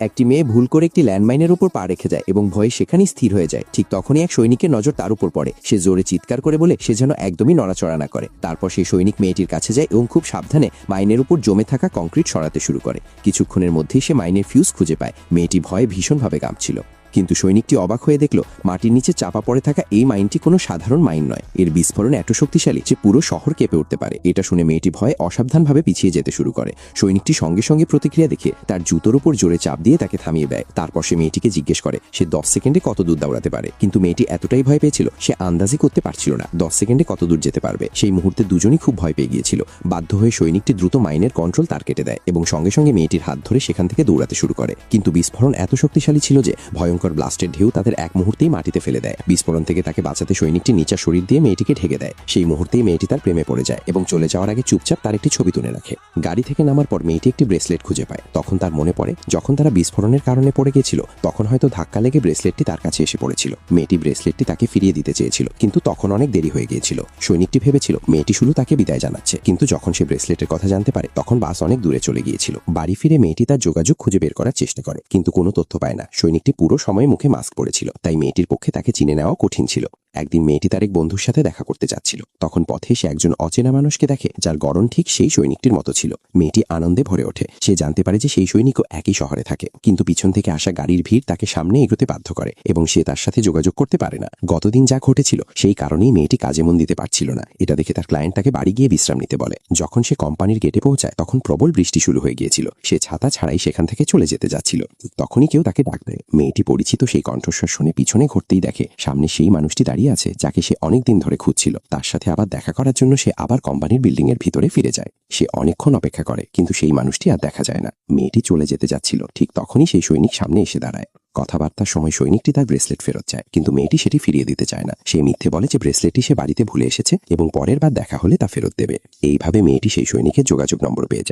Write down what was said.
একটি মেয়ে ভুল করে একটি ল্যান্ডমাইনের উপর পা রেখে যায় এবং ভয়ে সেখানেই স্থির হয়ে যায়। ঠিক তখনই এক সৈনিকের নজর তার উপর পড়ে। সে জোরে চিৎকার করে বলে সে যেন একদমই নড়াচড়া না করে। তারপর সেই সৈনিক মেয়েটির কাছে যায় এবং খুব সাবধানে মাইনের উপর জমে থাকা কংক্রিট সরাতে শুরু করে। কিছুক্ষণের মধ্যেই সে মাইনের ফিউজ খুঁজে পায়। মেয়েটি ভয়ে ভীষণভাবে কাঁপছিল। কিন্তু সৈনিকটি অবাক হয়ে দেখল মাটির নিচে চাপা পড়ে থাকা এই মাইনটি কোনো সাধারণ মাইন নয়। এর বিস্ফোরণ এত শক্তিশালী যে পুরো শহর কেঁপে উঠতে পারে। এটা শুনে মেয়েটি ভয়ে অসাবধানভাবে পিছিয়ে যেতে শুরু করে। সৈনিকটি সঙ্গে সঙ্গে প্রতিক্রিয়া দেখে তার জুতোর উপর জোরে চাপ দিয়ে তাকে থামিয়ে দেয়। তারপর সে মেয়েটিকে জিজ্ঞেস করে সে 10 সেকেন্ডে কত দূর দৌড়াতে পারে। কিন্তু মেয়েটি এতটাই ভয় পেয়েছিল সে আন্দাজই করতে পারছিল না 10 সেকেন্ডে কত দূর যেতে পারবে। সেই মুহূর্তে দুজনই খুব ভয় পেয়ে গিয়েছিল। বাধ্য হয়ে সৈনিকটি দ্রুত মাইনের কন্ট্রোল তার কেটে দেয় এবং সঙ্গে সঙ্গে মেয়েটির হাত ধরে সেখান থেকে দৌড়াতে শুরু করে। কিন্তু বিস্ফোরণ এত শক্তিশালী ছিল যে ভয়ঙ্কর ব্লাস্টের ঢেউ তাদের এক মুহূর্তেই মাটিতে ফেলে দেয়। বিস্ফোরণ থেকে তাকে বাঁচাতে সৈনিকটি নিচা শরীর দিয়ে মেয়েটিকে ঢেকে দেয়। সেই মুহূর্তেই মেয়েটি তার প্রেমে পড়ে যায় এবং চলে যাওয়ার আগে চুপচাপ তার একটি ছবি তুলে রাখে। গাড়ি থেকে নামার পর মেয়েটি একটি ব্রেসলেট খুঁজে পায়। তখন তার মনে পড়ে যখন তারা বিস্ফোরণের কারণে পড়ে গিয়েছিল তখন হয়তো ধাক্কা লেগে ব্রেসলেটটি তার কাছে এসে পড়েছিল। মেয়েটি ব্রেসলেটটি তাকে ফিরিয়ে দিতে চেয়েছিল কিন্তু তখন অনেক দেরি হয়ে গিয়েছিল। সৈনিকটি ভেবেছিল মেয়েটি শুধু তাকে বিদায় জানাচ্ছে, কিন্তু যখন সে ব্রেসলেটের কথা জানতে পারে তখন বাস অনেক দূরে চলে গিয়েছিল। বাড়ি ফিরে মেয়েটি তার যোগাযোগ খুঁজে বের করার চেষ্টা করে কিন্তু কোনো তথ্য পায় না। সৈনিকটি পুরো সময় মুখে মাস্ক পরেছিল, তাই মেয়েটির পক্ষে তাকে চিনে নেওয়া কঠিন ছিল। একদিন মেয়েটি তার এক বন্ধুর সাথে দেখা করতে যাচ্ছিল। তখন পথে সে একজন অচেনা মানুষকে দেখে যার গড়ন ঠিক সেই সৈনিকটির মতো ছিল। মেয়েটি আনন্দে ভরে ওঠে। সে জানতে পারে যে সেই সৈনিকও একই শহরে থাকে, কিন্তু পিছন থেকে আসা গাড়ির ভিড় তাকে সামনে এগোতে বাধ্য করে এবং সে তার সাথে যোগাযোগ করতে পারে না। গতদিন যা ঘটেছিল সেই কারণেই মেয়েটি কাজে মন দিতে পারছিল না। এটা দেখে তার ক্লায়েন্ট তাকে বাড়ি গিয়ে বিশ্রাম নিতে বলে। যখন সে কোম্পানির গেটে পৌঁছায় তখন প্রবল বৃষ্টি শুরু হয়ে গিয়েছিল। সে ছাতা ছাড়াই সেখান থেকে চলে যেতে যাচ্ছিল। তখনই কেউ তাকে ডাক দেয়। মেয়েটি পরিচিত সেই কণ্ঠস্বর শুনে পিছনে ঘুরতেই দেখে সামনে সেই মানুষটি দাঁড়িয়ে আছে যাকে সে অনেকদিন ধরে খুঁজছিল। তার সাথে আবার দেখা করার জন্য সে আবার কোম্পানির বিল্ডিং এর ভিতরে ফিরে যায়। সে অনেকক্ষণ অপেক্ষা করে কিন্তু সেই মানুষটি আর দেখা যায় না। মেয়েটি চলে যেতে যাচ্ছিল, ঠিক তখনই সেই সৈনিক সামনে এসে দাঁড়ায়। কথাবার্তার সময় সৈনিকটি তার ব্রেসলেট ফেরত চায় কিন্তু মেয়েটি সেটি ফিরিয়ে দিতে চায় না। সে মিথ্যে বলে যে ব্রেসলেটটি সে বাড়িতে ভুলে এসেছে এবং পরের বার দেখা হলে তা ফেরত দেবে। এইভাবে মেয়েটি সেই সৈনিকের যোগাযোগ নম্বর পেয়ে যায়।